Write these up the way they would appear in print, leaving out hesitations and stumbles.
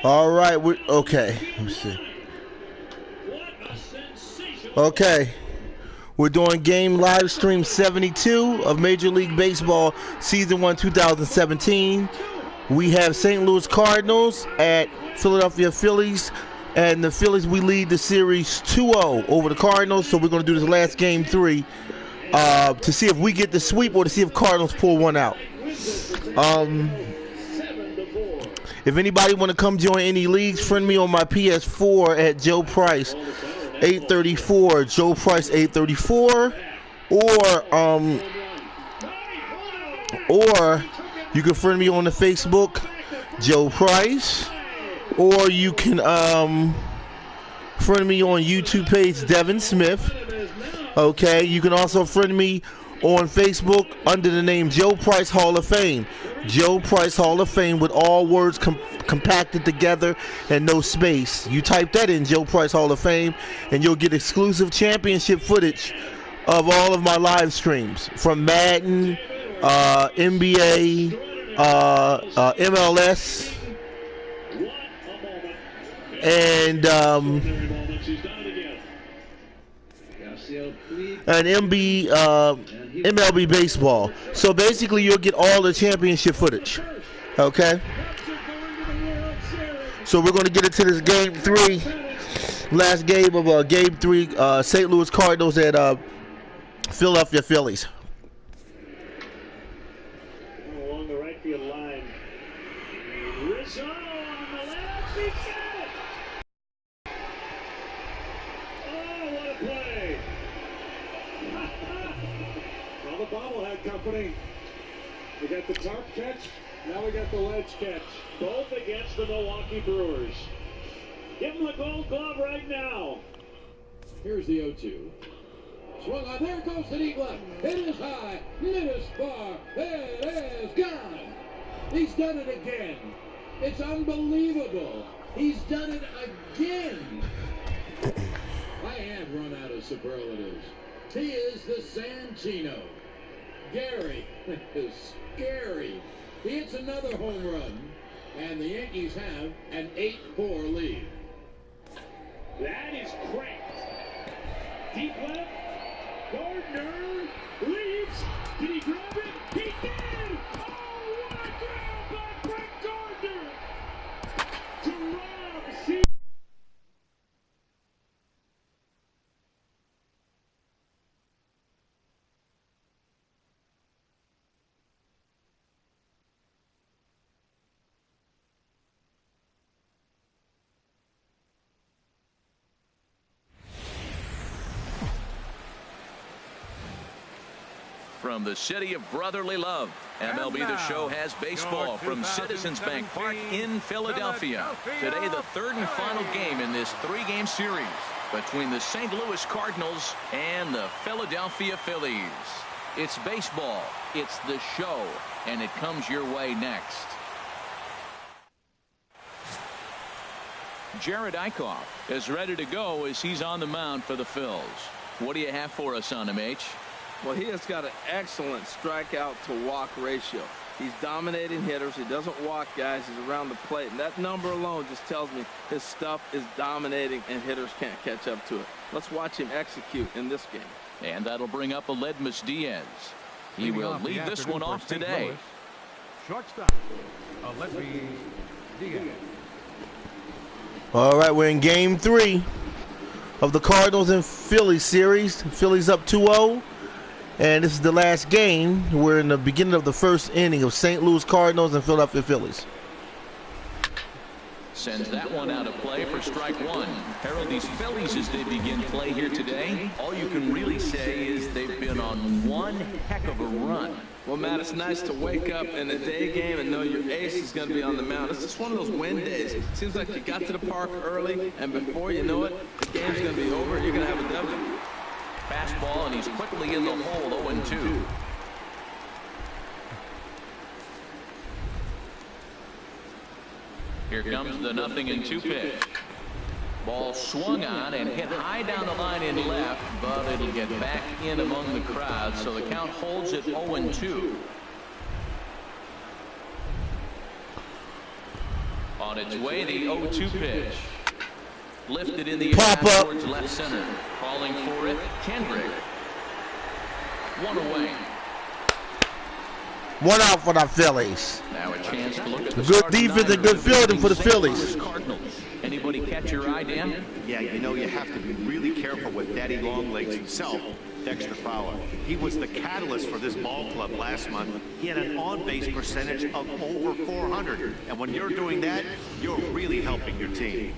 All right, okay. Let me see. Okay, we're doing game live stream 72 of Major League Baseball Season 1 2017. We have St. Louis Cardinals at Philadelphia Phillies, and the Phillies, we lead the series 2-0 over the Cardinals, so we're going to do this last game 3 to see if we get the sweep or to see if Cardinals pull one out. If anybody want to come join any leagues, friend me on my PS4 at Joe Price 834, Joe Price 834, or you can friend me on the Facebook, Joe Price, or you can friend me on YouTube page, Devin Smith. Okay, you can also friend me on Facebook under the name Joe Price Hall of Fame. Joe Price Hall of Fame with all words compacted together and no space. You type that in, Joe Price Hall of Fame, and you'll get exclusive championship footage of all of my live streams from Madden, NBA, MLS, and MLB baseball. So basically, you'll get all the championship footage. Okay. So we're going to get into this game 3, last game of game 3, St. Louis Cardinals at Philadelphia Phillies. Along the right field line, Rizzo on the left, he got it. Oh, what a play! Well, the bobblehead company, we got the tarp catch, now we got the ledge catch, both against the Milwaukee Brewers. Give them the gold glove right now. Here's the 0-2. Swung on, there goes the deep left. It is high, it is far, it is gone. He's done it again. It's unbelievable. He's done it again. I have run out of superlatives. He is the Santino. Gary is scary. He hits another home run, and the Yankees have an 8-4 lead. That is cracked. Deep left. Gardner leaps. Did he grab it? He did! Oh, what a grab by Brett Gardner! To rob C. From the city of brotherly love, MLB The Show has baseball from Citizens Bank Park in Philadelphia. Today, the third and final game in this 3-game series between the St. Louis Cardinals and the Philadelphia Phillies. It's baseball, it's the show, and it comes your way next. Jared Eichhoff is ready to go as he's on the mound for the Phils. What do you have for us on him, H? Well, he has got an excellent strikeout to walk ratio. He's dominating hitters. He doesn't walk guys. He's around the plate. And that number alone just tells me his stuff is dominating and hitters can't catch up to it. Let's watch him execute in this game. And that'll bring up Aledmys Diaz. He will lead this one off today. Shortstop, Aledmys Diaz. All right, we're in game 3 of the Cardinals and Phillies series. Phillies up 2-0. And this is the last game. We're in the beginning of the first inning of St. Louis Cardinals and Philadelphia Phillies. Sends that one out of play for strike 1. Harold, these Phillies, as they begin play here today, all you can really say is they've been on one heck of a run. Well, Matt, it's nice to wake up in a day game and know your ace is going to be on the mound. It's just one of those win days. Seems like you got to the park early, and before you know it, the game's going to be over. You're going to have a W. Fastball, and he's quickly in the hole, 0-2. Here comes the 0-2 pitch. Ball swung on and hit high down the line in left, but it'll get back in among the crowd, so the count holds at 0-2. On its way, the 0-2 pitch. Lifted in the Pop air up. towards left center. Calling for it, Kendrick. One away. One out for the Phillies. Now a chance to look at the Good starting defense and nine good fielding for the St. Louis Phillies. Cardinals. Anybody catch your eye, Dan? Yeah, you know, you have to be really careful with Daddy Longlegs himself, Dexter Fowler. He was the catalyst for this ball club last month. He had an on-base percentage of over 400. And when you're doing that, you're really helping your team.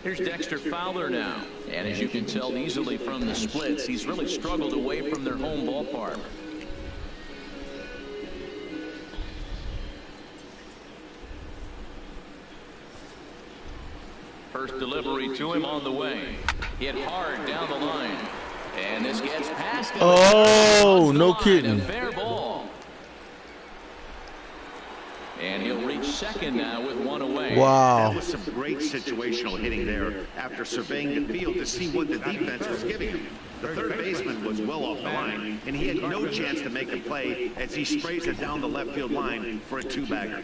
Here's Dexter Fowler now. And as you can tell easily from the splits, he's really struggled away from their home ballpark. First delivery to him on the way. Hit hard down the line. And this gets past him. Oh, no kidding. A fair ball. And he'll reach second now with one away. Wow. That was some great situational hitting there after surveying the field to see what the defense was giving him. The third baseman was well off the line, and he had no chance to make a play as he sprays it down the left field line for a two-bagger.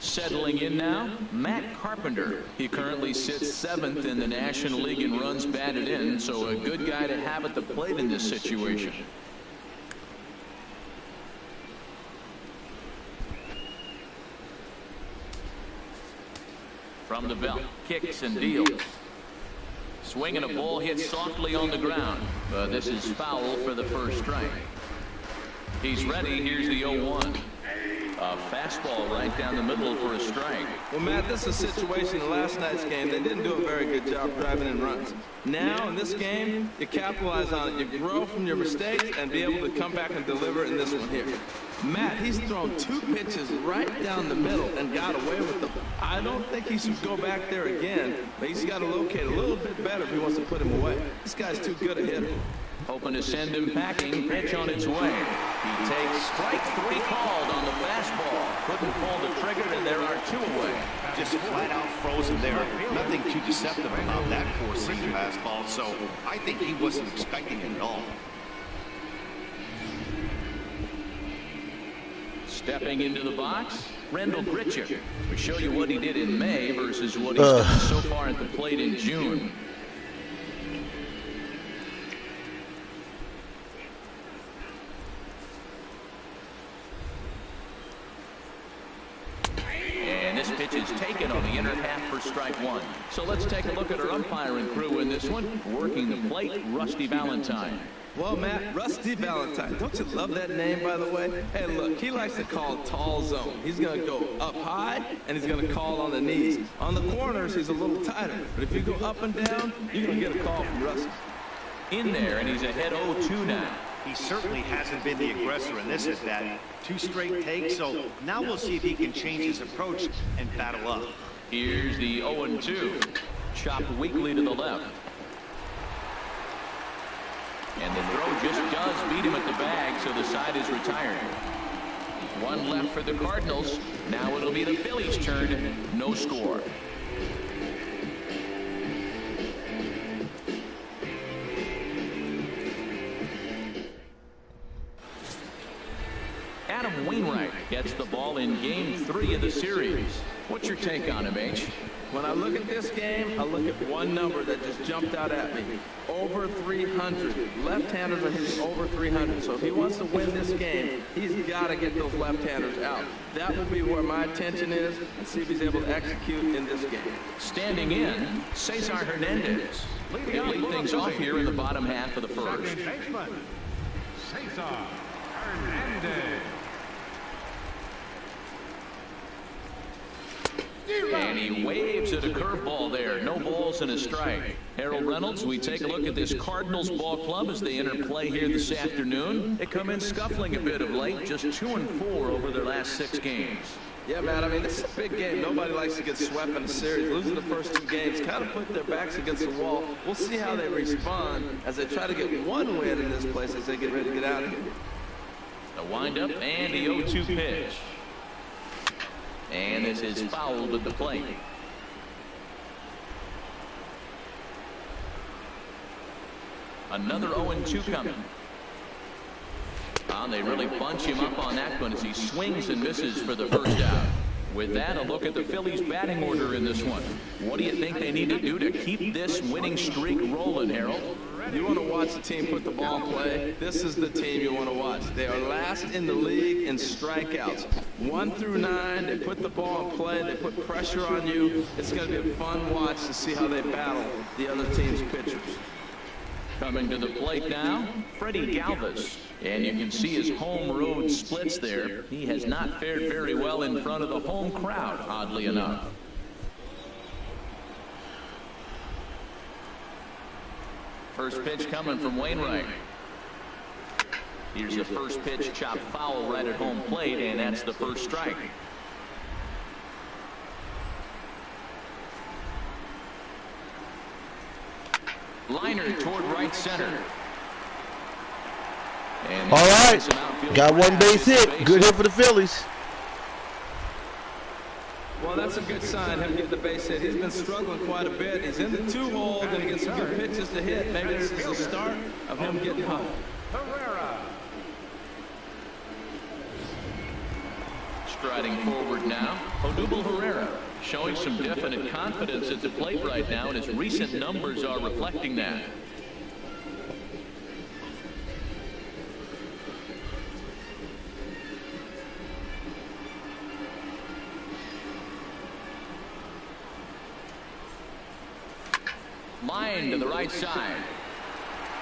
Settling in now, Matt Carpenter. He currently sits 7th in the National League in runs batted in, so a good guy to have at the plate in this situation. From the belt, kicks and deals. Swinging a ball hit softly on the ground, but this is foul for the first strike. He's ready. Here's the 0-1. A fastball right down the middle for a strike. Well, Matt, this is a situation in last night's game. They didn't do a very good job driving in runs. Now, in this game, you capitalize on it. You grow from your mistakes and be able to come back and deliver in this one here. Matt, he's thrown 2 pitches right down the middle and got away with them. I don't think he should go back there again, but he's got to locate a little bit better if he wants to put him away. This guy's too good a hitter. Hoping to send him packing. Pitch on its way. He takes strike 3 called on the fastball. Couldn't pull the trigger, and there are 2 away. Just flat out frozen there. Nothing too deceptive about that 4-seam fastball, so I think he wasn't expecting it at all. Stepping into the box, Randall Gritchick. We show you what he did in May versus what he's done so far at the plate in June. And this pitch is taken on the inner half for strike 1. So let's take a look at our umpiring crew in this one. Working the plate, Rusty Valentine. Well, Matt, Rusty Valentine. Don't you love that name, by the way? Hey, look, he likes to call tall zone. He's going to go up high, and he's going to call on the knees. On the corners, he's a little tighter. But if you go up and down, you're going to get a call from Rusty. In there, and he's ahead 0-2 now. He certainly hasn't been the aggressor in this at bat. 2 straight takes, so now we'll see if he can change his approach and battle up. Here's the 0-2. Chopped weakly to the left. And the throw just does beat him at the bag, so the side is retired. 1 left for the Cardinals. Now it'll be the Phillies' turn. No score. Adam Wainwright gets the ball in Game 3 of the series. What's your take on him, H? When I look at this game, I look at one number that just jumped out at me. Over 300. Left-handers are hitting over 300. So if he wants to win this game, he's got to get those left-handers out. That will be where my attention is, and see if he's able to execute in this game. Standing in, Cesar Hernandez. He'll lead things off here in the bottom half of the first. Second baseman, Cesar Hernandez. And he waves at a curveball there. No balls and a strike. Harold Reynolds, we take a look at this Cardinals ball club as they enter play here this afternoon. They come in scuffling a bit of late, just 2-4 over their last 6 games. Yeah, man, I mean, this is a big game. Nobody likes to get swept in a series. Losing the first 2 games kind of put their backs against the wall. We'll see how they respond as they try to get 1 win in this place as they get ready to get out of here. The windup and the 0-2 pitch. And this is fouled at the plate. Another 0-2 coming. They really bunch him up on that one as he swings and misses for the first out. With that, a look at the Phillies' batting order in this one. What do you think they need to do to keep this winning streak rolling, Harold? You want to watch the team put the ball in play? This is the team you want to watch. They are last in the league in strikeouts. 1 through 9, they put the ball in play. They put pressure on you. It's going to be a fun watch to see how they battle the other team's pitchers. Coming to the plate now, Freddie Galvis. And you can see his home road splits there. He has not fared very well in front of the home crowd, oddly enough. First pitch coming from Wainwright. Here's the first pitch, chopped foul right at home plate, and that's the first strike. Liner toward right center. And all right, got one base hit. Good hit for the Phillies. Well, that's a good sign, him getting the base hit. He's been struggling quite a bit. He's in the 2-hole, going to get some good pitches to hit. Maybe this is the start of him getting home. Striding forward now, Odubel Herrera, showing some definite confidence at the plate right now, and his recent numbers are reflecting that. Line to the right side.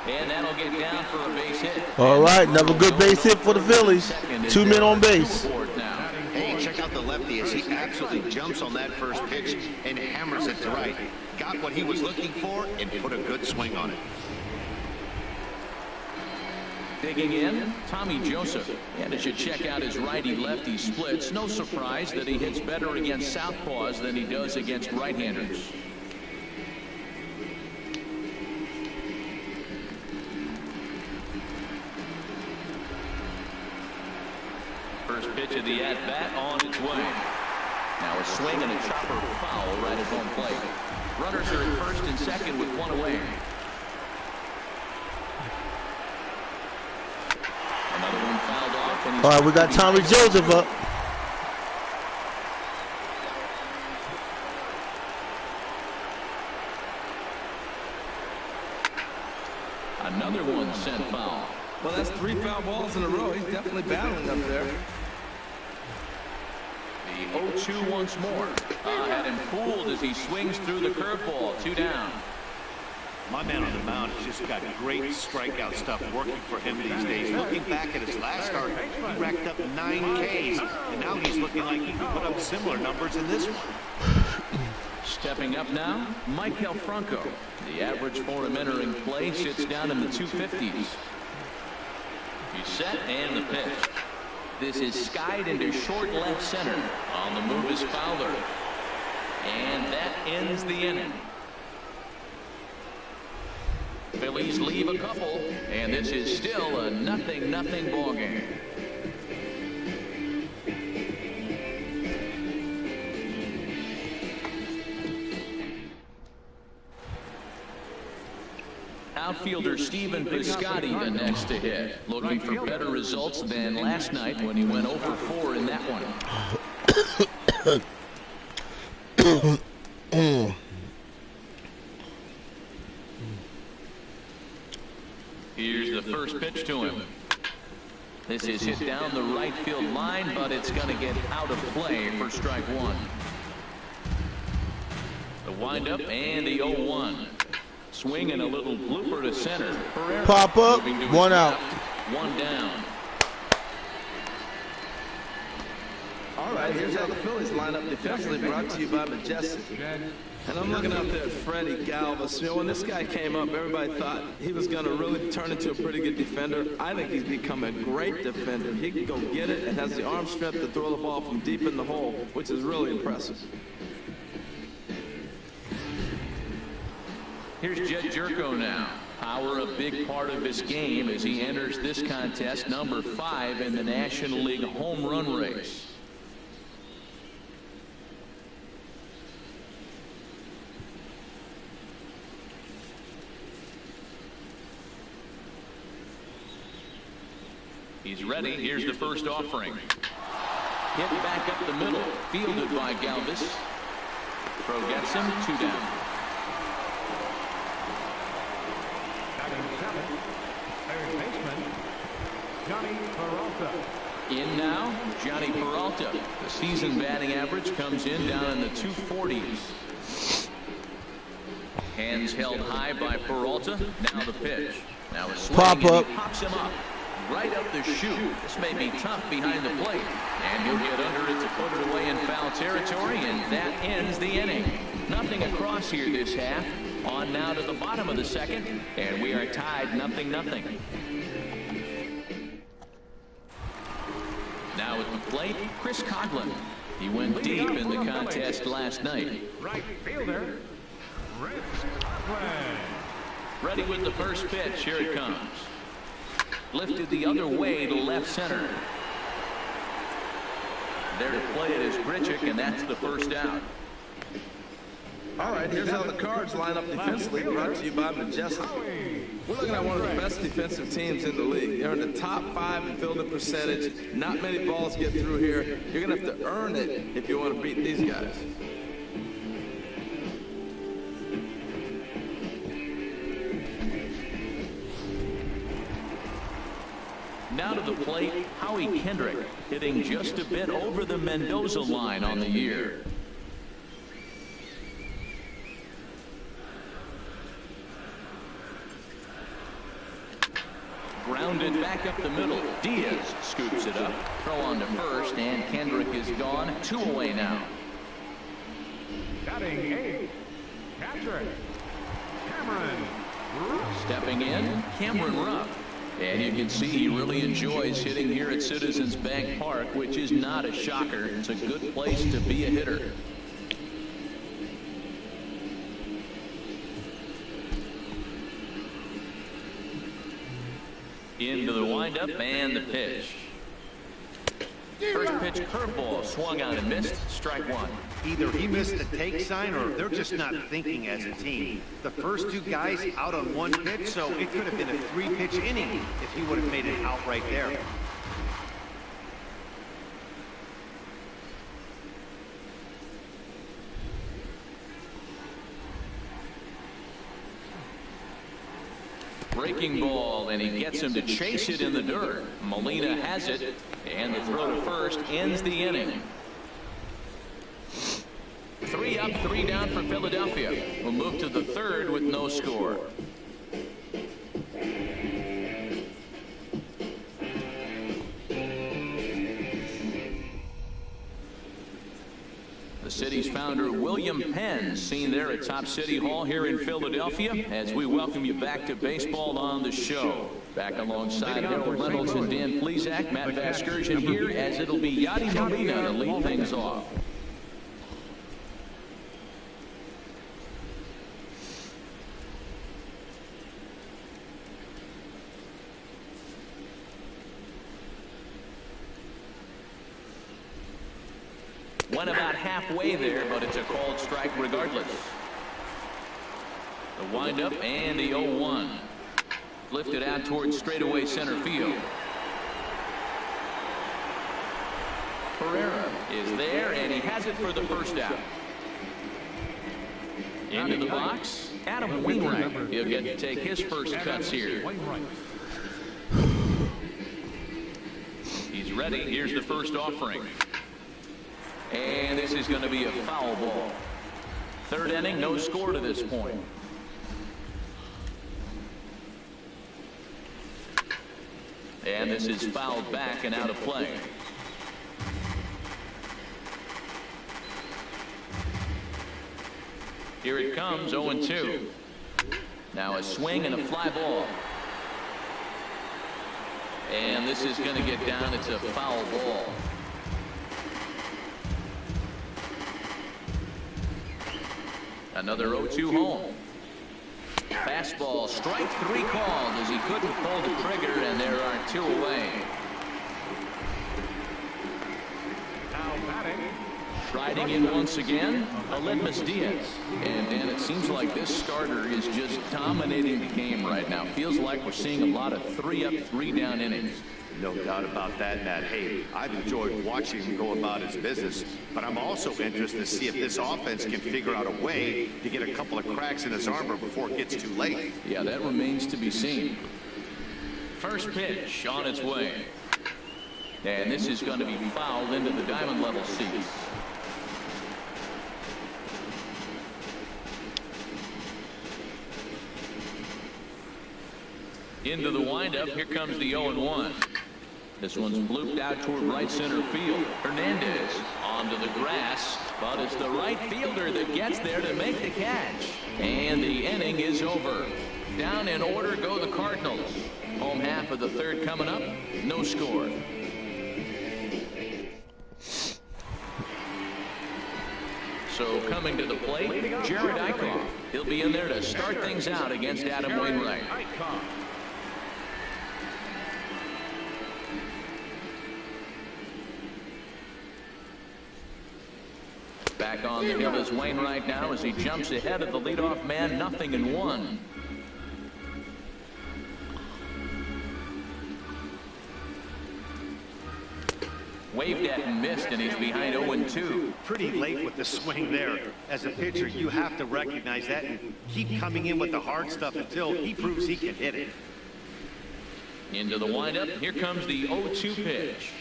And that'll get down for a base hit. All right, another good base hit for the Phillies. 2 men on base. Hey, check out the lefty as he absolutely jumps on that first pitch and hammers it to right. Got what he was looking for and put a good swing on it. Digging in, Tommy Joseph. And as you check out his righty-lefty splits, no surprise that he hits better against southpaws than he does against right-handers. First pitch of the at-bat on its way. Now a swing and a chopper foul right at home plate. Runners are at first and second with one away. Another one fouled off. And all right, we got Tommy Joseph up. Another one sent foul. Well, that's 3 foul balls in a row. He's definitely battling up there. The 0-2 once more. Had him fooled as he swings through the curveball. 2 down. My man on the mound has just got great strikeout stuff working for him these days. Looking back at his last start, he racked up 9 Ks, and now he's looking like he can put up similar numbers in this one. Stepping up now, Michael Franco. The average for him entering play sits down in the 250s. He's set and the pitch. This is skied into short left center. On the move is Fowler. And that ends the inning. Phillies leave a couple, and this is still a 0-0 ball game. Outfielder Stephen Piscotty the next to hit, looking for better results than last night when he went 0 for 4 in that one. Here's the first pitch to him. This is hit down the right field line, but it's going to get out of play for strike 1. The windup and the 0-1. Swing and a little blooper to center. Herrera Pop up, 1 out. 1 down. All right, here's how the Phillies line up defensively, brought to you by Majestic. And I'm looking out there at Freddie Galvis. You know, when this guy came up, everybody thought he was going to really turn into a pretty good defender. I think he's become a great defender. He can go get it and has the arm strength to throw the ball from deep in the hole, which is really impressive. Here's Jed Jerko now. Power a big part of his game as he enters this contest, number 5 in the National League home run race. He's ready. Here's the first offering. Hit back up the middle. Fielded by Galvis. Throw gets him. 2 down. Batting seventh, third baseman, Johnny Peralta. In now, Johnny Peralta. The season batting average comes in down in the 240s. Hands held high by Peralta. Now the pitch. Now a swing. Pop up. And he pops him up. Right up the chute. This may be tough behind the plate. And he'll get under it to put it away in foul territory, and that ends the inning. Nothing across here this half. On now to the bottom of the second, and we are tied 0-0. Now at the plate, Chris Coughlin. He went deep in the contest last night. Right fielder, Chris Coughlin. Ready with the first pitch. Here it comes. Lifted the other way to left center. There to play it is Grichuk, and that's the first out. All right, here's how the Cards line up defensively, brought to you by Majestic. We're looking at one of the best defensive teams in the league. They're in the top 5 in fielding percentage. Not many balls get through here. You're going to have to earn it if you want to beat these guys. Now to the plate, Howie Kendrick, hitting just a bit over the Mendoza line on the year. Grounded back up the middle. Diaz scoops it up. Throw on to first, and Kendrick is gone. 2 away now. Batting eighth, catcher, Cameron Ruff. Stepping in, Cameron Ruff. And you can see he really enjoys hitting here at Citizens Bank Park, which is not a shocker. It's a good place to be a hitter. Into the windup and the pitch. First pitch curveball swung out and missed. Strike 1. Either he missed the take sign or they're just not thinking as a team. The first 2 guys out on 1 pitch, so it could have been a 3-pitch inning if he would have made it out right there. Breaking ball, and he gets him to chase it in the dirt. Molina has it, and the throw to first ends the inning. 3 up, 3 down for Philadelphia. We'll move to the third with no score. The city's founder, William Penn, seen there at Top City Hall here in Philadelphia, as we welcome you back to Baseball on the Show. Back alongside Harold Reynolds and Dan Plesac, Matt Vasgersian here, as it'll be Yadi Molina to lead things off. Went about halfway there, but it's a called strike regardless. The windup and the 0-1. Lifted out towards straightaway center field. Pereira is there, and he has it for the first out. Into the box, Adam Wainwright. He'll get to take his first cuts here. He's ready. Here's the first offering. And this is going to be a foul ball. Third inning, no score to this point. And this is fouled back and out of play. Here it comes, 0-2. Now a swing and a fly ball. And this is going to get down. It's a foul ball. Another 0-2 home. Fastball, strike 3 called as he couldn't pull the trigger, and there are 2 away. Now batting, Riding in once again, Aledmus Diaz. And Dan, it seems like this starter is just dominating the game right now. Feels like we're seeing a lot of 3 up, 3 down innings. No doubt about that, Matt. Hey, I've enjoyed watching him go about his business, but I'm also interested to see if this offense can figure out a way to get a couple of cracks in his armor before it gets too late. Yeah, that remains to be seen. First pitch on its way. And this is going to be fouled into the diamond level seats. Into the windup. Here comes the 0-1. This one's blooped out toward right center field. Hernandez onto the grass, but it's the right fielder that gets there to make the catch. And the inning is over. Down in order go the Cardinals. Home half of the third coming up. No score. So coming to the plate, Jared Eichhoff. He'll be in there to start things out against Adam Wainwright. Back on the hill is Wainwright now as he jumps ahead of the leadoff man, 0-1. Waved at and missed, and he's behind 0-2. Pretty late with the swing there. As a pitcher, you have to recognize that and keep coming in with the hard stuff until he proves he can hit it. Into the windup. Here comes the 0-2 pitch.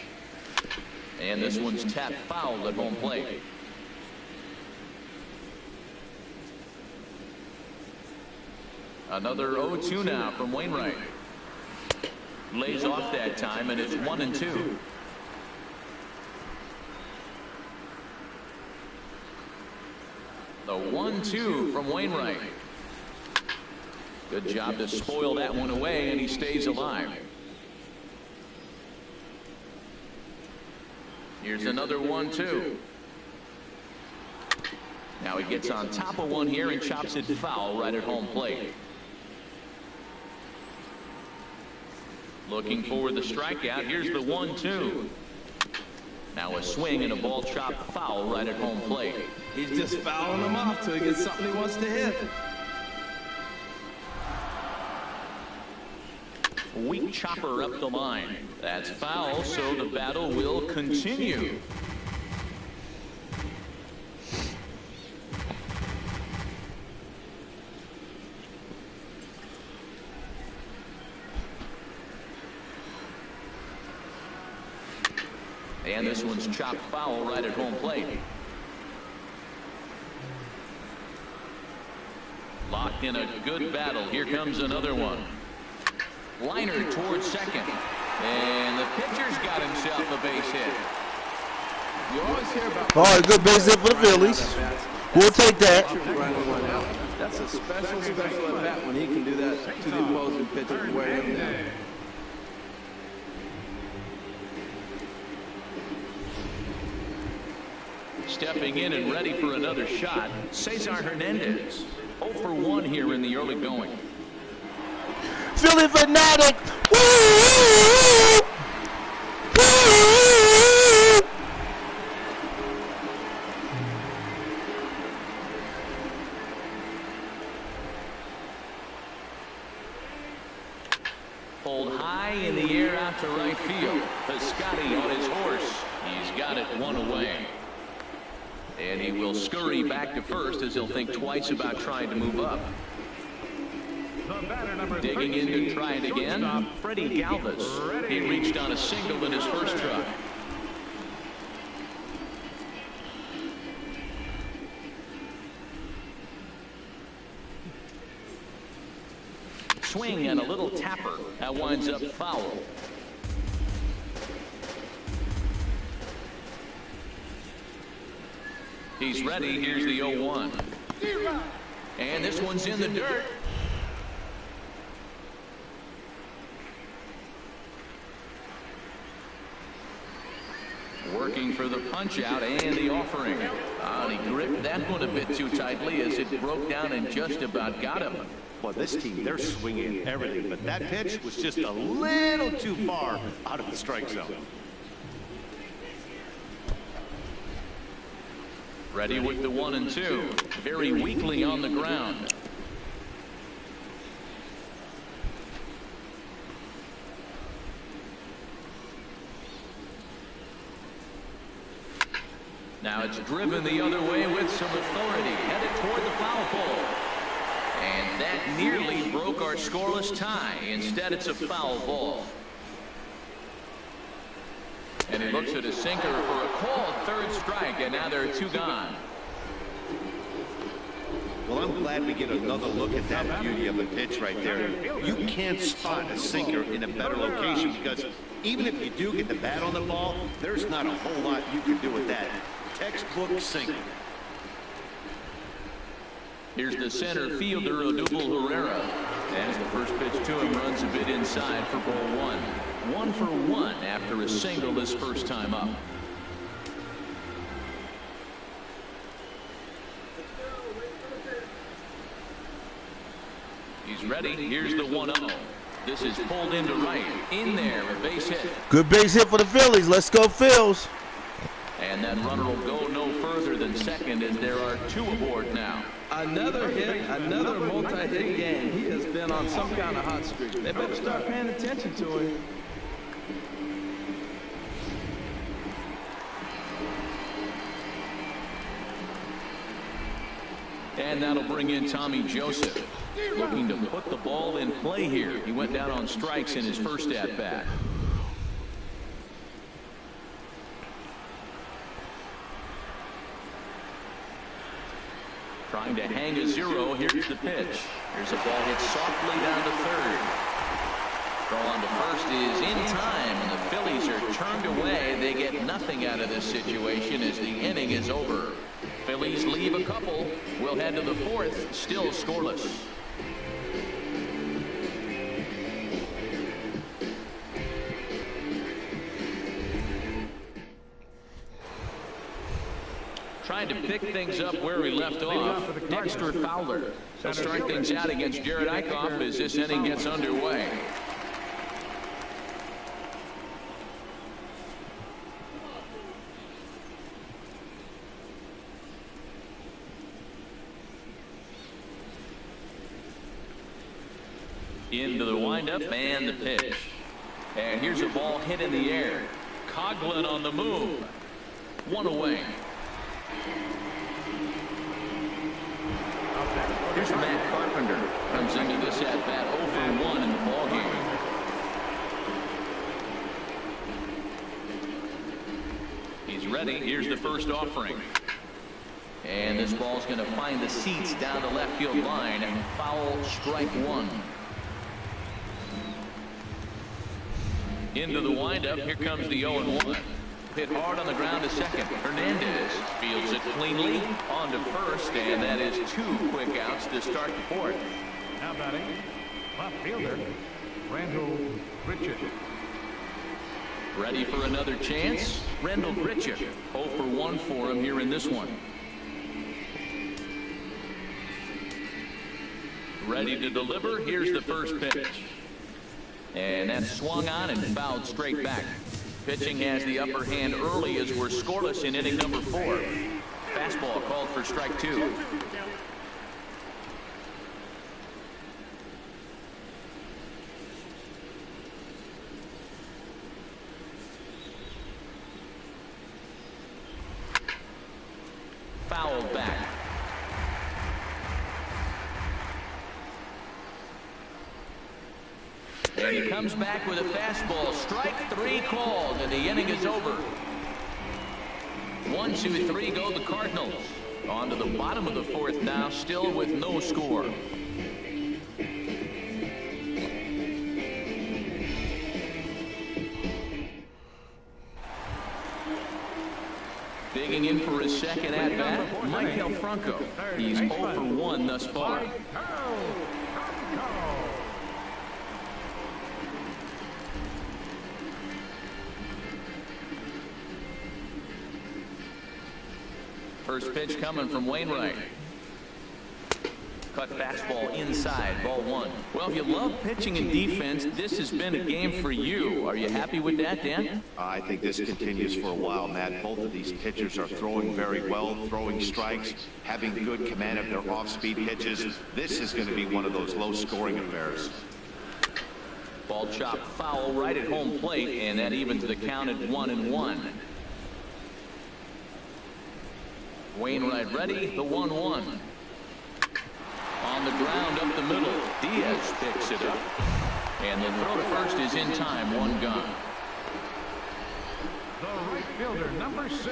And this one's tapped foul at home plate. Another 0-2 now from Wainwright. Lays off that time, and it's 1-2. The 1-2 from Wainwright. Good job to spoil that one away, and he stays alive. Here's another 1-2. Now he gets on top of one here and chops it foul right at home plate. Looking for the strikeout. Here's the 1-2. Now a swing and a ball chopped foul right at home plate. He's just fouling them off till he gets something he wants to hit. Weak chopper up the line. That's foul, so the battle will continue. And this one's chopped foul right at home plate. Locked in a good battle. Here comes another one. Liner towards second. And the pitcher's got himself a base hit. You always hear about. All right, good base hit for the Phillies. We'll take that. That's a special at bat when he can do that to the opposing pitcher and wear him down. Stepping in and ready for another shot, Cesar Hernandez. 0-for-1 here in the early going. Philly fanatic. Woo! Woo! Pulled high in the air out to right field. Piscotti on his horse. He's got it one away. And he will scurry back to first as he'll think twice about trying to move up. Digging in to try it again, Freddie Galvis. He reached on a single in his first try. Swing and a little tapper. That winds up foul. He's ready. Here's the 0-1. And this one's in the dirt. Working for the punch out and the offering. And he gripped that one a bit too tightly as it broke down and just about got him. Well, this team, they're swinging everything, but that pitch was just a little too far out of the strike zone. Ready with the 1-2. Very weakly on the ground. Now it's driven the other way with some authority, headed toward the foul pole. And that nearly broke our scoreless tie. Instead, it's a foul ball. And he looks at a sinker for a called third strike, and now there are 2 gone. Well, I'm glad we get another look at that beauty of a pitch right there. You can't spot a sinker in a better location because even if you do get the bat on the ball, there's not a whole lot you can do with that. Textbook sinker. Here's the center fielder, Odubel Herrera. As the first pitch to him runs a bit inside for ball 1. 1 for 1 after a single this first time up. He's ready. Here's the 1-0. This is pulled into right. In there, a base hit. Good base hit for the Phillies. Let's go, Phils. And that runner will go no further than second as there are 2 aboard now. Another hit, another multi-hit game. He has been on some kind of hot streak. They better start paying attention to him. And that'll bring in Tommy Joseph, looking to put the ball in play here. He went down on strikes in his first at-bat. Trying to hang a 0. Here's the pitch. Here's a ball hit softly down to third. Throw on to first is in time, and the Phillies are turned away. They get nothing out of this situation as the inning is over. Phillies leave a couple. We'll head to the 4th, still scoreless. Trying to pick things up where we left off, Dexter Fowler. He'll start things out against Jared Eichhoff as this inning gets underway. Into the windup and the pitch. And here's a ball hit in the air. Coughlin on the move. 1 away. Here's Matt Carpenter. Comes into this at-bat 0 for 1 in the ballgame. He's ready. Here's the first offering. And this ball's going to find the seats down the left field line. And foul, strike 1. Into the windup. Here comes the 0-1. Hit hard on the ground to second. Hernandez fields it cleanly on to first, and that is 2 quick outs to start the 4th. Now batting, left fielder, Randall Grichuk. Ready for another chance? Randall Grichuk. 0 for 1 for him here in this one. Ready to deliver. Here's the first pitch. And that's swung on and fouled straight back. Pitching has the upper hand early as we're scoreless in inning number 4. Fastball called for strike 2. Fouled back. And he comes back with a fastball. Strike 3 called, and the inning is over. 1, 2, 3 go the Cardinals. On to the bottom of the 4th now, still with no score. Digging in for his second at-bat, Michael Franco. He's 0 for 1 thus far. First pitch coming from Wainwright. Cut fastball inside, ball 1. Well, if you love pitching and defense, this has been a game for you. Are you happy with that, Dan? I think this continues for a while, Matt. Both of these pitchers are throwing very well, throwing strikes, having good command of their off-speed pitches. This is going to be one of those low-scoring affairs. Ball chopped foul right at home plate, and that evens the count at 1-1. Wainwright ready, the 1-1. On the ground up the middle, Diaz picks it up. And the throw to first is in time, 1 gone. The right fielder, number 6,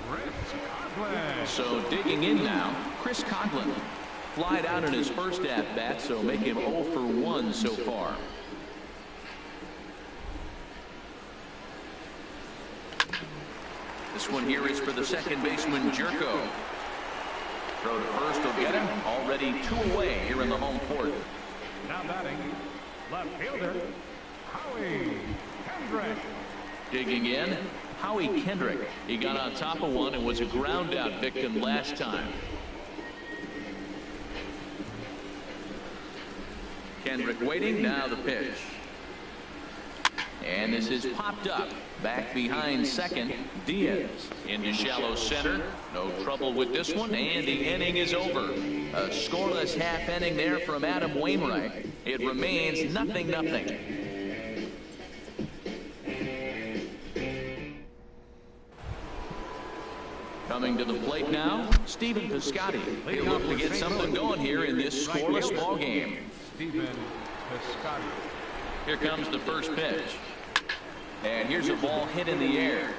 Chris Coughlin. So digging in now, Chris Coughlin. Flied out in his first at-bat, so make him 0 for 1 so far. This one here is for the second baseman, Jerko. Throw to first will get him. Already 2 away here in the home fourth. Now batting, left fielder, Howie Kendrick. Digging in, Howie Kendrick. He got on top of one and was a ground out victim last time. Kendrick waiting, now the pitch. And this is popped up. Back behind second, Diaz into shallow center. No trouble with this one, and the inning is over. A scoreless half inning there from Adam Wainwright. It remains 0-0. Coming to the plate now, Stephen Piscotty. He'll look to get something going here in this scoreless ball game. Stephen Piscotty. Here comes the first pitch. And here's a ball hit in the air.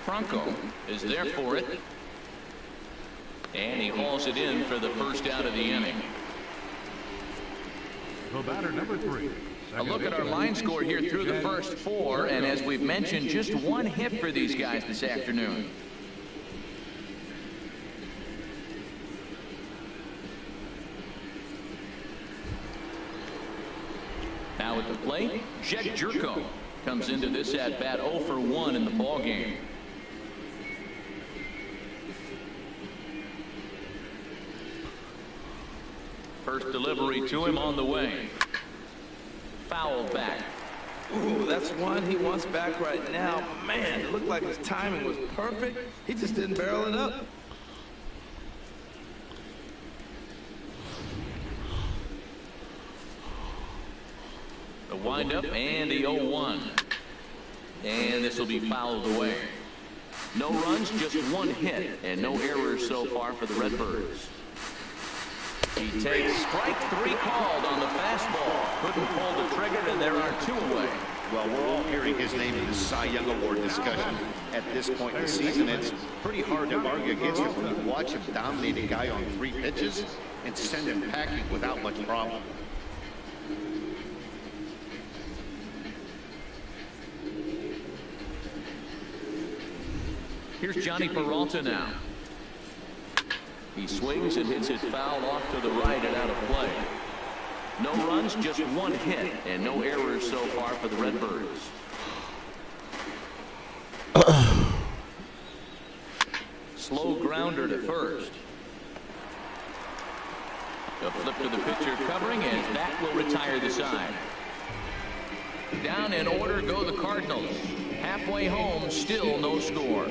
Franco is there for it. And he hauls it in for the first out of the inning. The batter, number 3. A look at our line score here through the first 4. And as we've mentioned, just 1 hit for these guys this afternoon. Now at the plate, Jed Jerko comes into this at bat 0 for 1 in the ball game. First delivery to him on the way. Foul back. Ooh, that's one he wants back right now. Man, it looked like his timing was perfect. He just didn't barrel it up. The windup and the 0-1. And this will be fouled away. No runs, just 1 hit, and no errors so far for the Redbirds. He takes strike 3 called on the fastball. Couldn't pull the trigger, and there are 2 away. Well, we're all hearing his name in the Cy Young Award discussion at this point in the season. It's pretty hard to argue against it when you watch him dominate a guy on 3 pitches and send him packing without much problem. Here's Johnny Peralta now. He swings and hits it foul off to the right and out of play. No runs, just 1 hit, and no errors so far for the Redbirds. Slow grounder to first. A flip to the pitcher covering, and that will retire the side. Down in order go the Cardinals. Halfway home, still no score.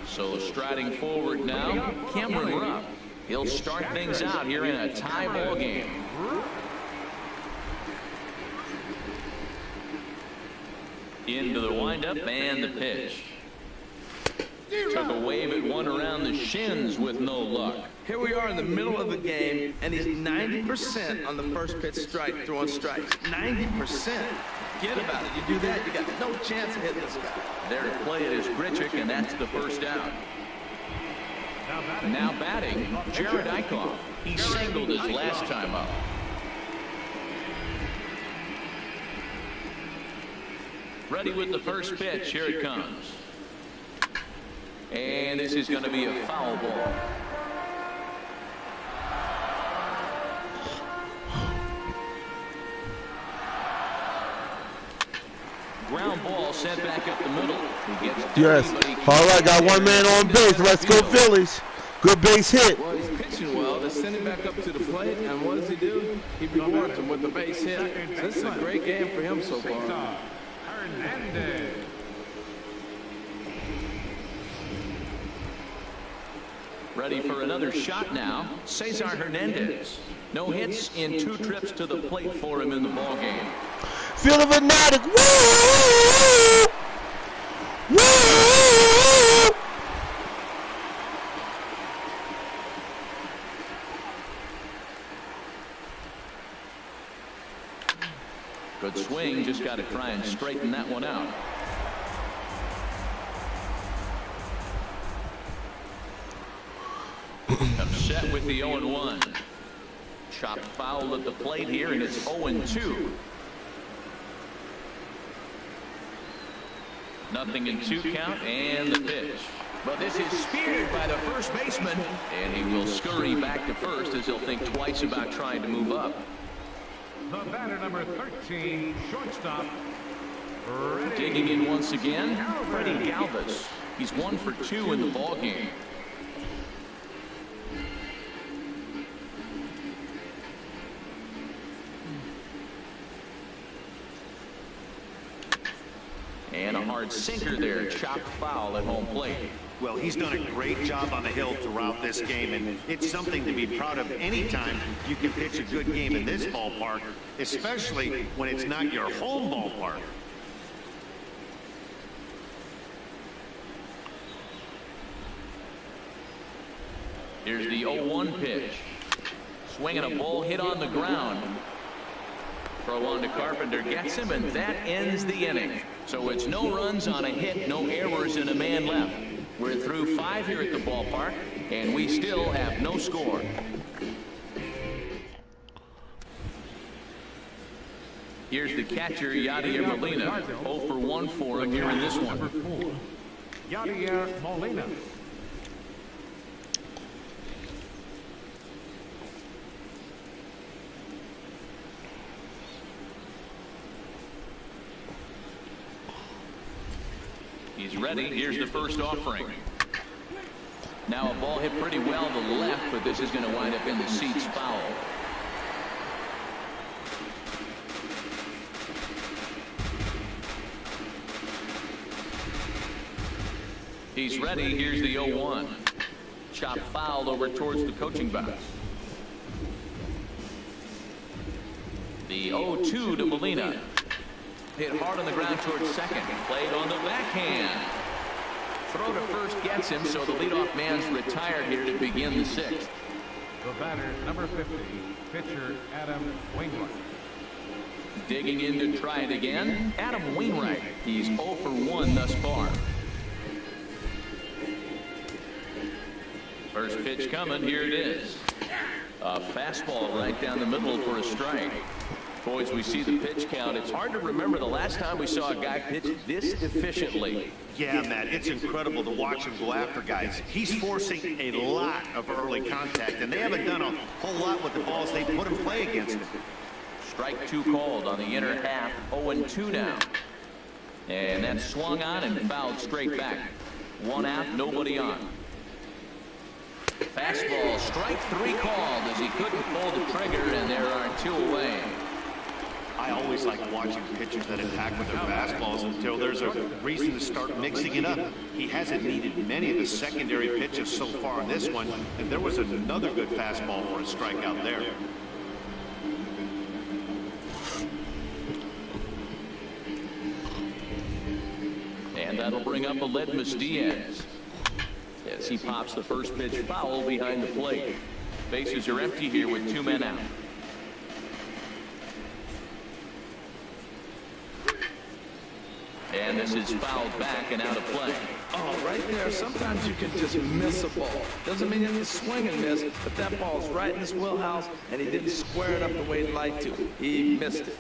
So striding forward now, Cameron Rupp. He'll start things out here in a tie ball game. Into the windup and the pitch. Took a wave at one around the shins with no luck. Here we are in the middle of the game, and he's 90% on the first pitch strike, throwing strikes. 90%. Forget about it. You do that, you got no chance of hitting this guy. There to play it is Grichuk, and that's the first out. Now batting, Jared Eichhoff. He singled his last time up. Ready with the first pitch. Here it comes. And this is going to be a foul ball. Ground ball sent back up the middle. He gets Yes. All right, got 1 man on base. Let's go, Phillies. Good base hit. Well, he's pitching well. They send him back up to the plate, and what does he do? He rewards him with the base hit. This is a great game for him so far. Ready for another shot now. Cesar Hernandez. No hits in 2 trips to the plate for him in the ballgame. Feel the fanatic. Woo! Woo! Good swing. Just got to try and straighten that one out. Upset with the 0-1. Chopped foul at the plate here, and it's 0-2. Nothing in 2 count, and the pitch. But this is speared by the first baseman, and he will scurry back to first as he'll think twice about trying to move up. The batter, number 13, shortstop. Digging in once again, Freddie Galvis. He's 1 for 2 in the ballgame. And a hard sinker there, chopped foul at home plate. Well, he's done a great job on the hill throughout this game, and it's something to be proud of anytime you can pitch a good game in this ballpark, especially when it's not your home ballpark. Here's the 0-1 pitch. Swinging a ball hit on the ground. Throw on to Carpenter, gets him, and that ends the inning. So it's no runs on a hit, no errors, and a man left. We're through 5 here at the ballpark, and we still have no score. Here's the catcher, Yadier Molina. 0 for 1 for him here in this one. Yadier Molina. He's ready. Here's the first offering. Now a ball hit pretty well to the left, but this is going to wind up in the seats foul. He's ready. Here's the 0-1. Chop foul over towards the coaching box. The 0-2 to Molina. Hit hard on the ground towards second. Played on the backhand. Throw to first gets him, so the leadoff man's retired here to begin the 6th. The batter, number 50, pitcher Adam Wainwright. Digging in to try it again, Adam Wainwright. He's 0 for 1 thus far. First pitch coming. Here it is. A fastball right down the middle for a strike. Boys, we see the pitch count. It's hard to remember the last time we saw a guy pitch this efficiently. Yeah, Matt, it's incredible to watch him go after guys. He's forcing a lot of early contact, and they haven't done a whole lot with the balls they put in play against him. Strike 2 called on the inner half. 0-2 now. And that's swung on and fouled straight back. 1 out, nobody on. Fastball, strike 3 called as he couldn't pull the trigger, and there are 2 away. I always like watching pitchers that attack with their fastballs until there's a reason to start mixing it up. He hasn't needed many of the secondary pitches so far in this one, and there was another good fastball for a strikeout there. And that'll bring up Aledmus Diaz as he pops the first pitch foul behind the plate. Bases are empty here with 2 men out. And this is fouled back and out of play. Oh, right there, sometimes you can just miss a ball. Doesn't mean you swing and miss, but that ball's right in his wheelhouse, and he didn't square it up the way he'd like to. He missed it.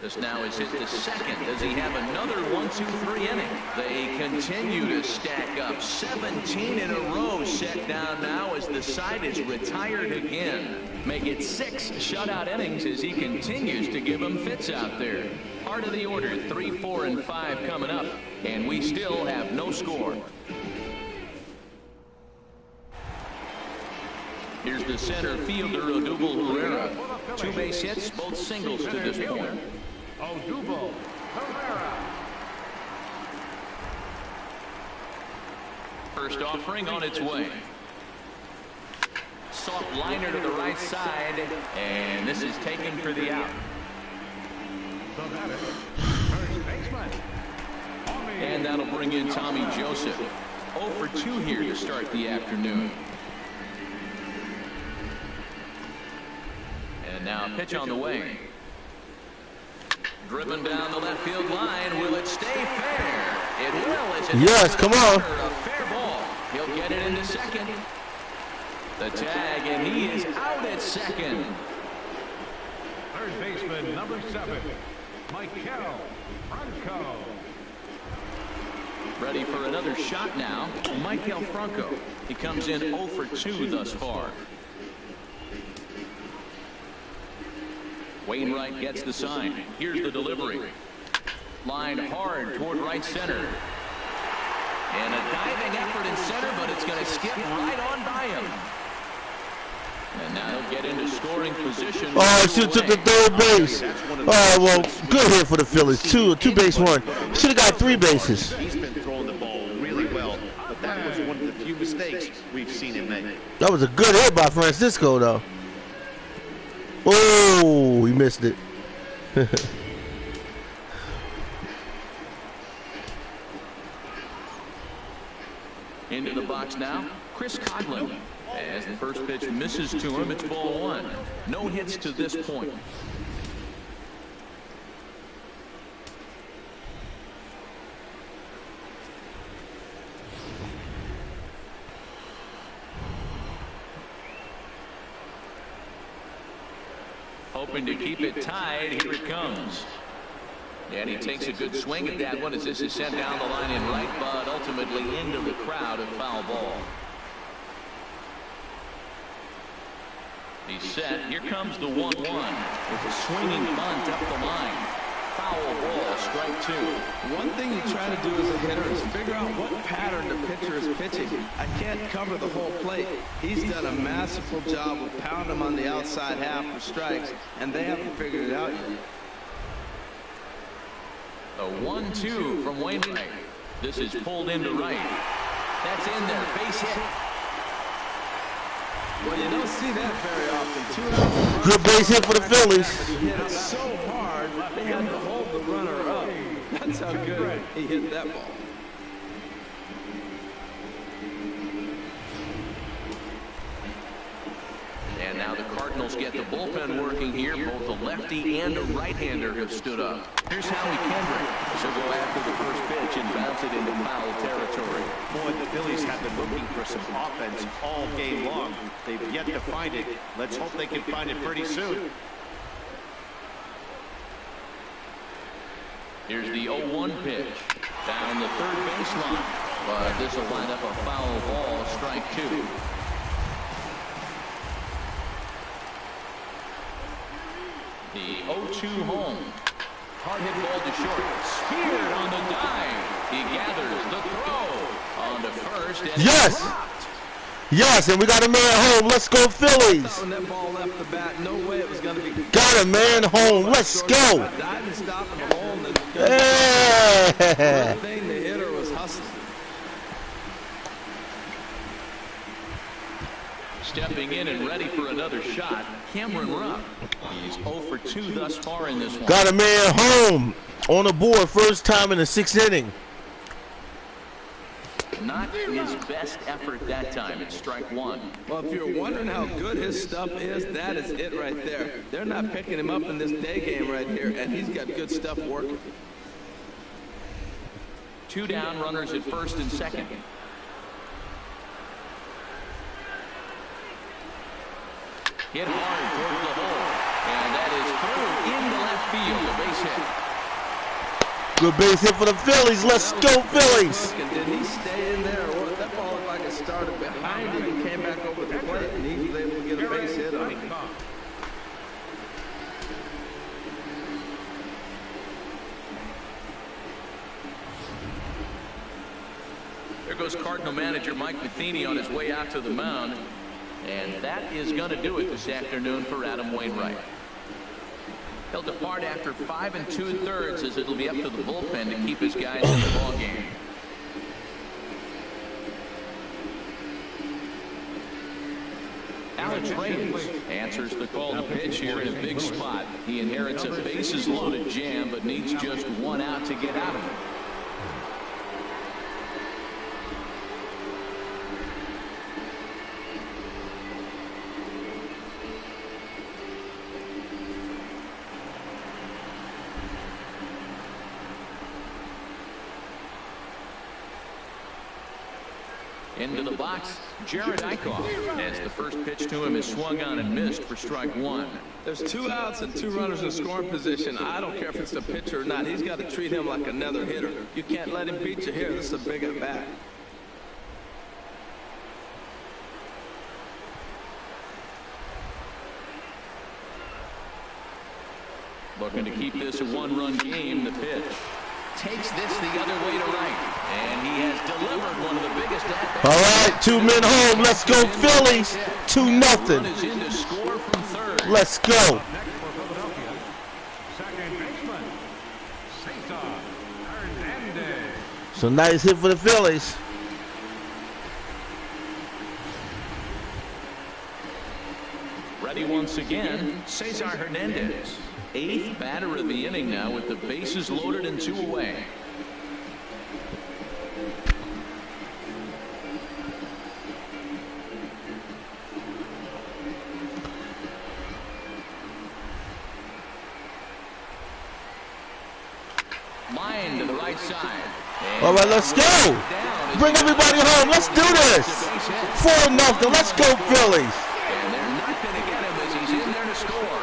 This now is hit to second. Does he have another 1-2-3 inning? They continue to stack up. 17 in a row set down now as the side is retired again. Make it 6 shutout innings as he continues to give them fits out there. Part of the order, 3, 4, and 5 coming up, and we still have no score. Here's the center fielder, Odubel Herrera. 2 base hits, both singles to this point. Odubel Herrera. first offering on its way. Soft liner to the right side, and this is taken for the out. The batter, first baseman, Tommy. And that'll bring in Tommy Joseph. 0 for 2 here to start the afternoon. And now a pitch on the way. Driven down the left field line. Will it stay fair? It will. As it Yes, come on. A fair ball. He'll get it into second. The tag, and he is out at second. Third baseman, number 7, Michael Franco. Ready for another shot now. Michael Franco. He comes in 0 for 2 thus far. Wainwright gets the sign. Here's the delivery. Lined hard toward right center. And a diving effort in center, but it's going to skip right on by him. And now he'll get into scoring position. Oh, should have took the third base. Oh, well, good hit for the Phillies. Two base run. Should have got 3 bases. He's been throwing the ball really well, but that was one of the few mistakes we've seen him make. That was a good hit by Francisco, though. Oh, he missed it. Into the box now, Chris Coghlan. As the first pitch misses to him, it's ball 1. No hits to this point. Hoping to keep it tied. Here it comes. And he takes a good swing at that one as this is sent down the line in right, but ultimately into the crowd, a foul ball. He's set. Here comes the 1-1 with a swinging bunt up the line. Foul ball, strike 2. One thing you try to do as a hitter is figure out what pattern the pitcher is pitching. I can't cover the whole plate. He's done a masterful job of pounding him on the outside half for strikes, and they haven't figured it out yet. A 1-2 from Wainwright. This is pulled into right. That's in there. Base hit. Well, you don't see that very often. Good base hit for the Phillies. He hit it so hard, they had to hold the runner up. That's how good he hit that ball. And now the Cardinals get the bullpen working here. Both the lefty and a right-hander have stood up. Here's Howie Kendrick. She'll go after the first pitch and bounce it into foul territory. Boy, the Phillies have been looking for some offense all game long. They've yet to find it. Let's hope they can find it pretty soon. Here's the 0-1 pitch. Down the third baseline. But this will wind up a foul ball, strike 2. The 0-2 home. Hard hit ball to short. Speared on the dive. He gathers the throw on to first. And Yes. Yes, and we got a man home. Let's go Phillies. When that ball left the bat, no way it was going to be. Got a man home. Let's go. Dive and stop in the hole, and then Yeah. the thing the hitter was hustling. Stepping in and ready for another shot, Cameron Rupp. He's 0 for 2 thus far in this one. Got a man home on the board. First time in the 6th inning. Not his best effort that time. It's strike 1. Well, if you're wondering how good his stuff is, that is it right there. They're not picking him up in this day game right here, and he's got good stuff working. 2 down, runners at first and second. Hit hard towards the hole, and that is through into left field. A base hit. Good base hit for the Phillies. Let's go Phillies. Did he stay in there, or what? That ball looked like it started behind him and came back over the plate, and he was able to get a base hit on it. There goes Cardinal manager Mike Matheny on his way out to the mound. And that is going to do it this afternoon for Adam Wainwright. He'll depart after 5 2/3 as it'll be up to the bullpen to keep his guys in the ballgame. trades. Answers the call to pitch here in a big spot. He inherits a bases-loaded jam, but needs just one out to get out of it. Into the box, Jared Eichhoff, as the first pitch to him is swung on and missed for strike one. There's 2 outs and 2 runners in scoring position. I don't care if it's the pitcher or not. He's got to treat him like another hitter. You can't let him beat you here. This is a big at bat. Looking to keep this a one-run game. The pitch takes this the other way to right, and he has delivered one of the biggest at-bats. All right, 2 men home. Let's go Phillies. 2-0. Is in to score from third. Let's go. Next for Philadelphia, second baseman, Cesar Hernandez. So nice hit for the Phillies. Ready once again, Cesar Hernandez. 8th batter of the inning now with the bases loaded and 2 away. Line to the right side. And all right, let's go. Bring everybody home. Let's do this. 4-0. Let's go Phillies. And they're not going to get him as he's in there to score.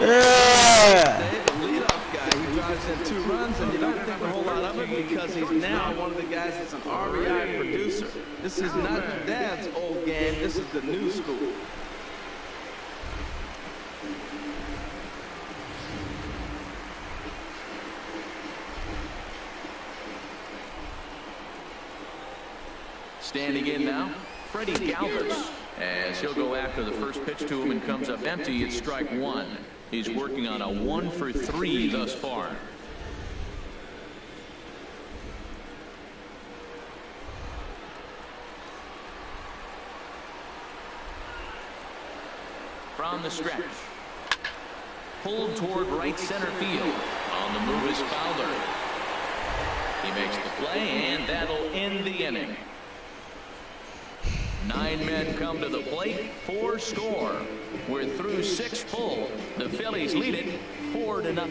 Yeah. The leadoff guy, he drives in 2 runs, and you don't think a whole lot of it because he's now one of the guys that's an RBI producer. This is not your dad's old game. This is the new school. Standing in now, Freddie Galvis, as he'll go after the first pitch to him and comes up empty. It's strike one. He's working on a 1-for-3 thus far. From the stretch, pulled toward right center field. On the move is Fowler. He makes the play, and that'll end the inning. 9 men come to the plate, 4 score. We're through 6 full. The Phillies lead it 4-0.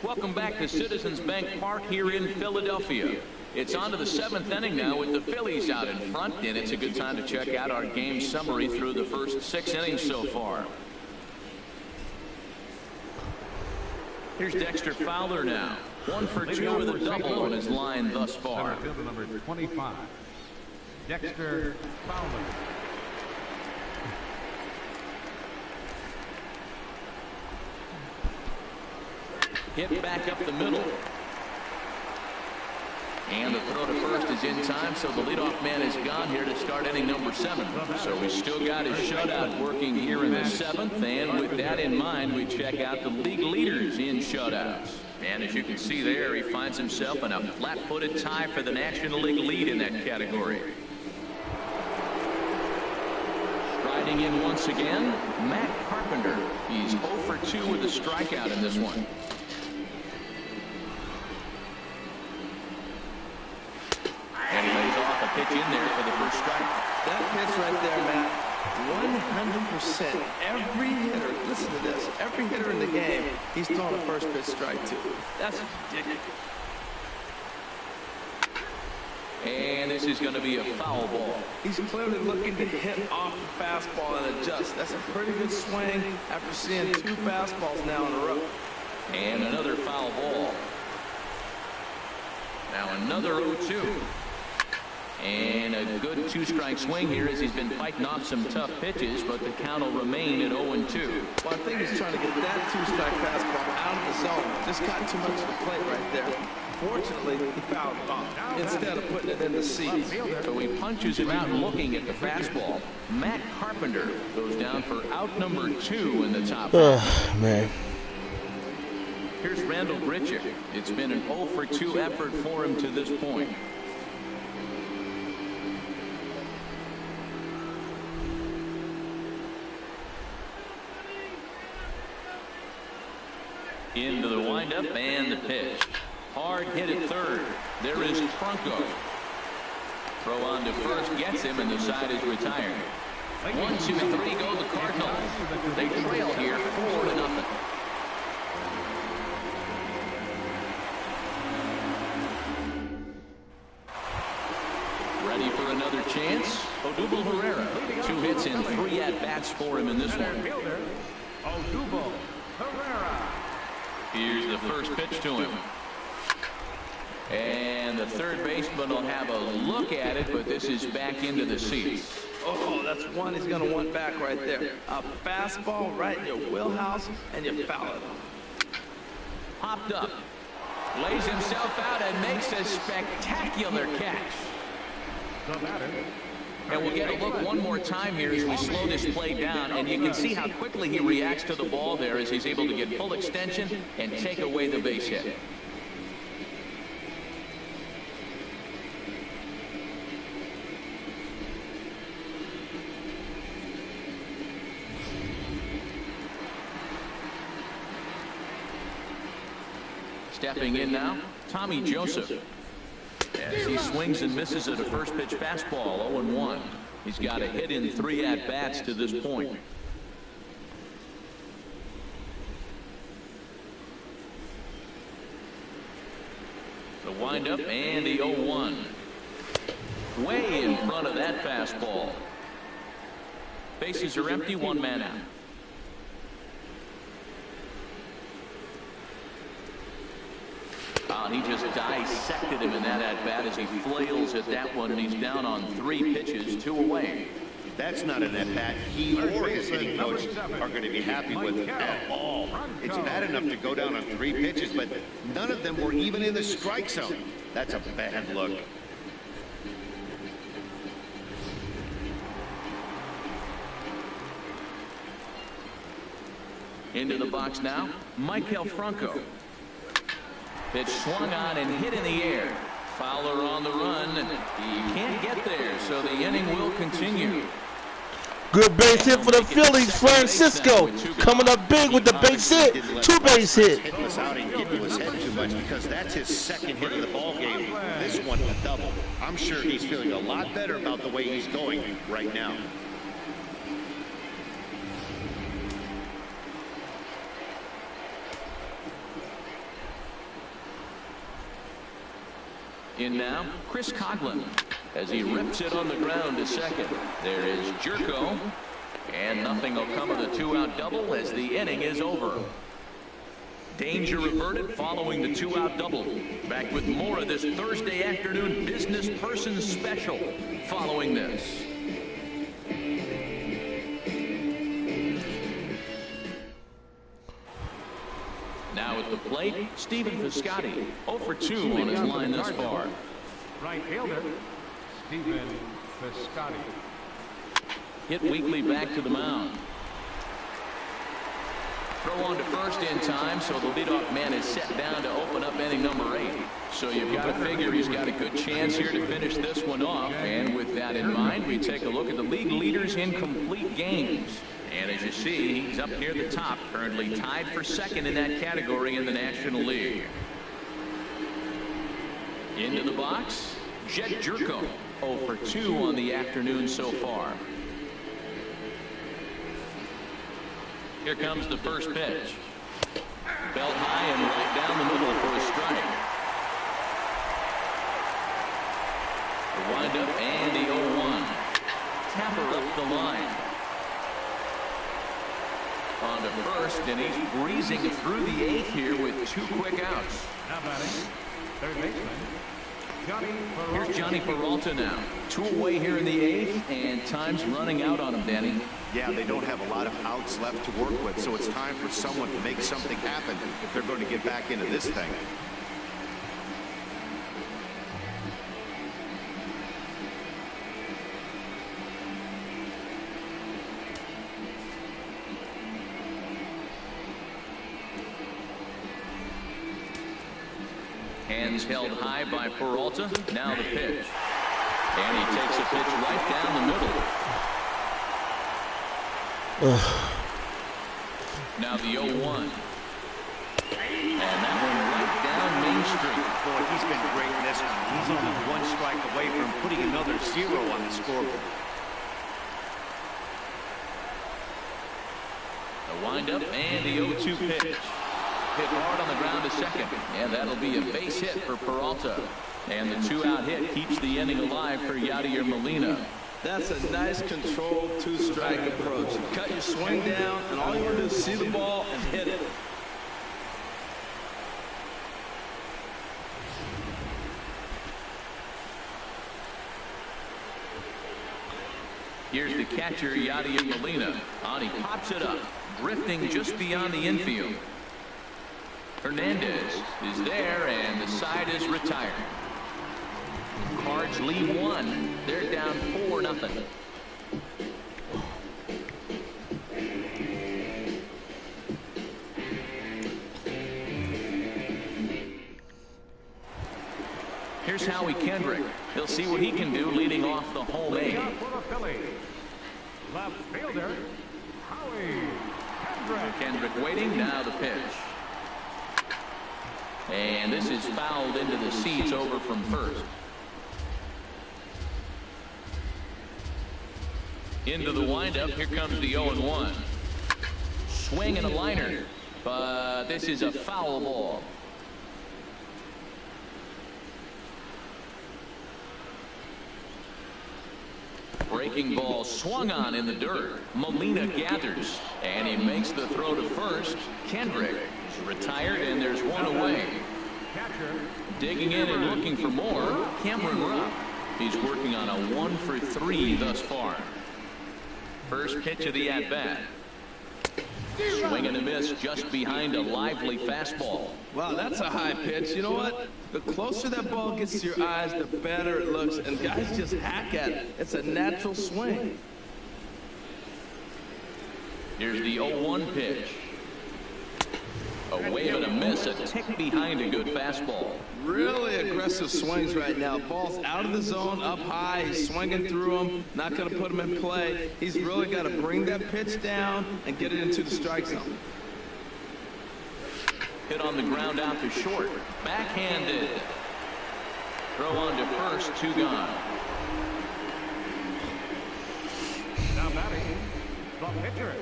Welcome back to Citizens Bank Park here in Philadelphia. It's on to the 7th inning now with the Phillies out in front, and it's a good time to check out our game summary through the first 6 innings so far. Here's Dexter Fowler now. 1-for-2 with a double on his line thus far. Center fielder number 25, Dexter Fowler. Hit back up the middle. And the throw to first is in time, so the leadoff man is gone here to start inning number 7. So we still got his shutout working here in the 7th, and with that in mind, we check out the league leaders in shutouts. And as you can see there, he finds himself in a flat-footed tie for the National League lead in that category. Striding in once again, Matt Carpenter. He's 0-for-2 with a strikeout in this one. And he lays off a pitch in there for the first strike. That pitch right there, Matt, 100%. Every hitter, listen to this, every hitter in the game, he's throwing a first pitch strike to. That's ridiculous. And this is going to be a foul ball. He's clearly looking to hit off the fastball and adjust. That's a pretty good swing after seeing 2 fastballs now in a row. And another foul ball. Now another 0-2. And a good 2-strike swing here as he's been fighting off some tough pitches, but the count will remain at 0-2. Well, I think he's trying to get that 2-strike fastball out of the zone. Just got too much of the plate right there. Fortunately, he fouled it off instead of putting it in the seats. So he punches him out looking at the fastball. Matt Carpenter goes down for out number 2 in the top. Oh, man. Here's Randall Grichuk. It's been an 0 for 2 effort for him to this point. Into the windup and the pitch. Hard hit at third. There is Franco. Throw on to first gets him, and the side is retired. 1, 2, 3 go the Cardinals. They trail here 4-0. Ready for another chance? Odubel Herrera. 2 hits and 3 at-bats for him in this one. Odubel Herrera. Here's the first pitch to him. And the third baseman will have a look at it, but this is back into the seats. Oh, that's one he's going to want back right there. A fastball right in your wheelhouse, and you foul it. Hopped up. Lays himself out and makes a spectacular catch. And we'll get a look one more time here as we slow this play down, and you can see how quickly he reacts to the ball there as he's able to get full extension and take away the base hit. Stepping in now, Tommy Joseph. As he swings and misses at a first pitch fastball, 0-1. He's got a hit in 3 at-bats to this point. The windup and the 0-1. Way in front of that fastball. Bases are empty, 1 man out. He just dissected him in that at-bat as he flails at that one, and he's down on 3 pitches, 2 away. That's not an at-bat he or his hitting coach are going to be happy with at all. It's bad enough to go down on 3 pitches, but none of them were even in the strike zone. That's a bad look. Into the box now, Maikel Franco. Pitch swung on and hit in the air. Fowler on the run. He can't get there, so the inning will continue. Good base hit for the Phillies. Francisco coming up big with the base hit. 2 base hit. Hitting us out and getting to his head too much because that's his 2nd hit of the ball game. This one a double. I'm sure he's feeling a lot better about the way he's going right now. In now, Chris Coghlan as he rips it on the ground to second. There is Jerko, and nothing will come of the 2-out double as the inning is over. Danger averted following the 2-out double. Back with more of this Thursday afternoon business person special following this. Now at the plate, Stephen Piscotty, 0 for 2 on his line thus far. Right fielder, Stephen Piscotty. Hit weakly back to the mound. Throw on to first in time, so the leadoff man is set down to open up inning number 8. So you've got to figure he's got a good chance here to finish this one off. And with that in mind, we take a look at the league leaders in complete games. And as you see, he's up near the top, currently tied for 2nd in that category in the National League. Into the box, Jed Jerko, 0 for 2 on the afternoon so far. Here comes the first pitch. Belt high and right down the middle for a strike. The windup and the 0-1. Tapper up the line. On to first, and he's breezing through the 8th here with 2 quick outs. Now batting, third baseman, Johnny Peralta. Here's Johnny Peralta now. 2 away here in the 8th, and time's running out on him, Danny. Yeah, they don't have a lot of outs left to work with, so it's time for someone to make something happen if they're going to get back into this thing. Hands held high by Peralta. Now the pitch. And he takes a pitch right down the middle. Now the 0-1. And that one right down Main Street. Boy, he's been great in this one. He's only one strike away from putting another 0 on the scoreboard. A windup and the 0-2 pitch. Hit hard on the ground to second. And that'll be a base hit for Peralta. And the 2-out hit keeps the inning alive for Yadier Molina. That's a nice controlled 2-strike approach. You cut your swing down, and all you want to do is see the ball and hit it. Here's the catcher, Yadier Molina. On, he pops it up, drifting just beyond the infield. Hernandez is there, and the side is retired. Cards lead 1. They're down 4-0. Here's Howie Kendrick. He'll see what he can do leading off the home eight. For the Phillies, left fielder, Howie Kendrick. Kendrick waiting. Now the pitch. And this is fouled into the seats over from first. Into the windup. Here comes the 0-1. Swing and a liner. But this is a foul ball. Breaking ball swung on in the dirt. Molina gathers, and he makes the throw to first. Kendrick is retired, and there's one away. Digging in and looking for more, Cameron Rupp. He's working on a 1-for-3 thus far. First pitch of the at-bat. Swing and a miss just behind a lively fastball. Wow, that's a high pitch. You know what? The closer that ball gets to your eyes, the better it looks. And guys just hack at it. It's a natural swing. Here's the 0-1 pitch. A wave and a miss, a tick behind a good fastball. Really aggressive swings right now. Ball's out of the zone, up high. He's swinging through them. Not going to put him in play. He's really got to bring that pitch down and get it into the strike zone. Hit on the ground out to short. Backhanded. Throw on to first, 2 gone. Now batting, the pitcher.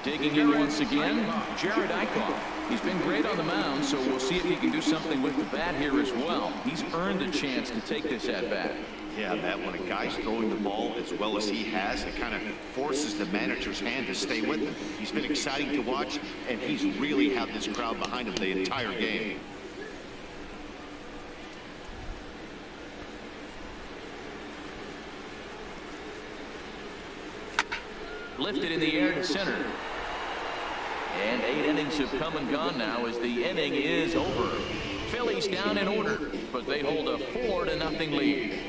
Digging in once again, Jared Eichhoff. He's been great on the mound, so we'll see if he can do something with the bat here as well. He's earned a chance to take this at bat. Yeah, Matt, when a guy's throwing the ball as well as he has, it kind of forces the manager's hand to stay with him. He's been exciting to watch, and he's really had this crowd behind him the entire game. Lifted in the air to center. And 8 innings have come and gone now as the inning is over. Phillies down in order, but they hold a 4-0 lead.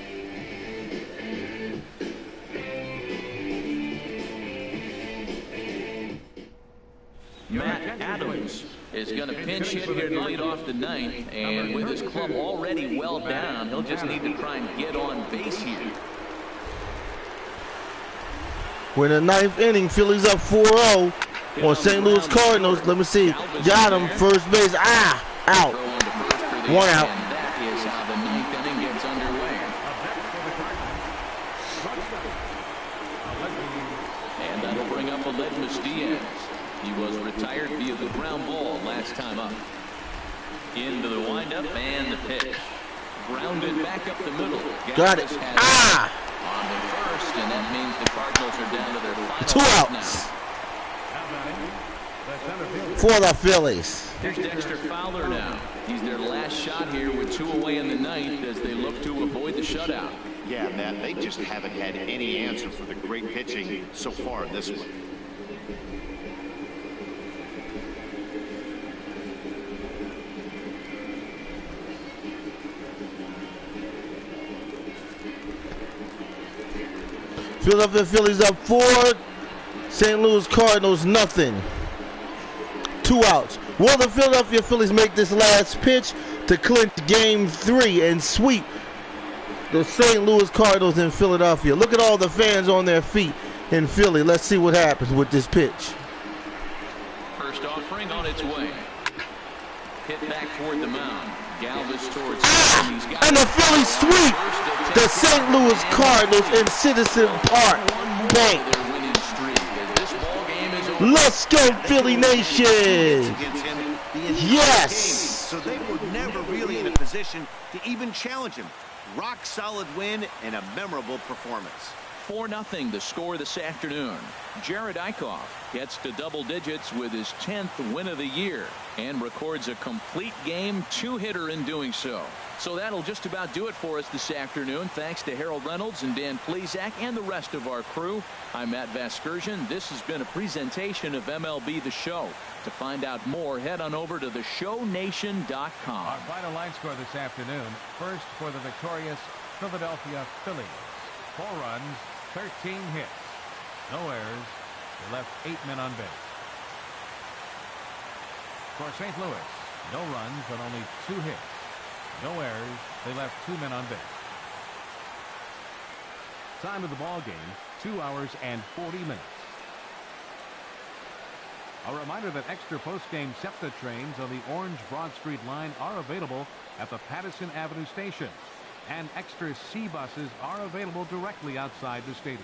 Matt Adams is going to pinch hit here to lead off the 9th, and with his club already well down, he'll just need to try and get on base here. We're in the 9th inning. Phillies up 4-0 on St. Louis Cardinals. Let me see. Got him. First base. Out. 1 out. And that is how the 9th inning gets underway. And that'll bring up Aledmus Diaz. He was retired via the ground ball last time up. Into the windup and the pitch. Grounded back up the middle. Got it. On the first, and that means the Cardinals are down to their final 2 outs. For the Phillies. Here's Dexter Fowler now. He's their last shot here with 2 away in the 9th as they look to avoid the shutout. Yeah, Matt, they just haven't had any answer for the great pitching so far in this one. Philadelphia Phillies up 4. St. Louis Cardinals nothing. 2 outs. Will the Philadelphia Phillies make this last pitch to clinch Game 3 and sweep the St. Louis Cardinals in Philadelphia. Look at all the fans on their feet in Philly. Let's see what happens with this pitch. First offering on its way. Hit back toward the mound. Galvis towards and the Phillies sweep the St. Louis Cardinals in Citizen Park Bank. Let's go, Philly Nation! Yes! So they were never really in a position to even challenge him. Rock solid win and a memorable performance. 4-0 the score this afternoon. Jared Eichhoff gets to double digits with his 10th win of the year and records a complete game 2-hitter in doing so. So that'll just about do it for us this afternoon. Thanks to Harold Reynolds and Dan Plesac and the rest of our crew. I'm Matt Vasgersian. This has been a presentation of MLB The Show. To find out more, head on over to theshownation.com. Our final line score this afternoon. First for the victorious Philadelphia Phillies. 4 runs, 13 hits. No errors. They left 8 men on base. For St. Louis, no runs but only 2 hits. No errors. They left 2 men on base. Time of the ball game, 2 hours and 40 minutes. A reminder that extra post-game SEPTA trains on the Orange Broad Street line are available at the Patterson Avenue station, and extra C buses are available directly outside the stadium.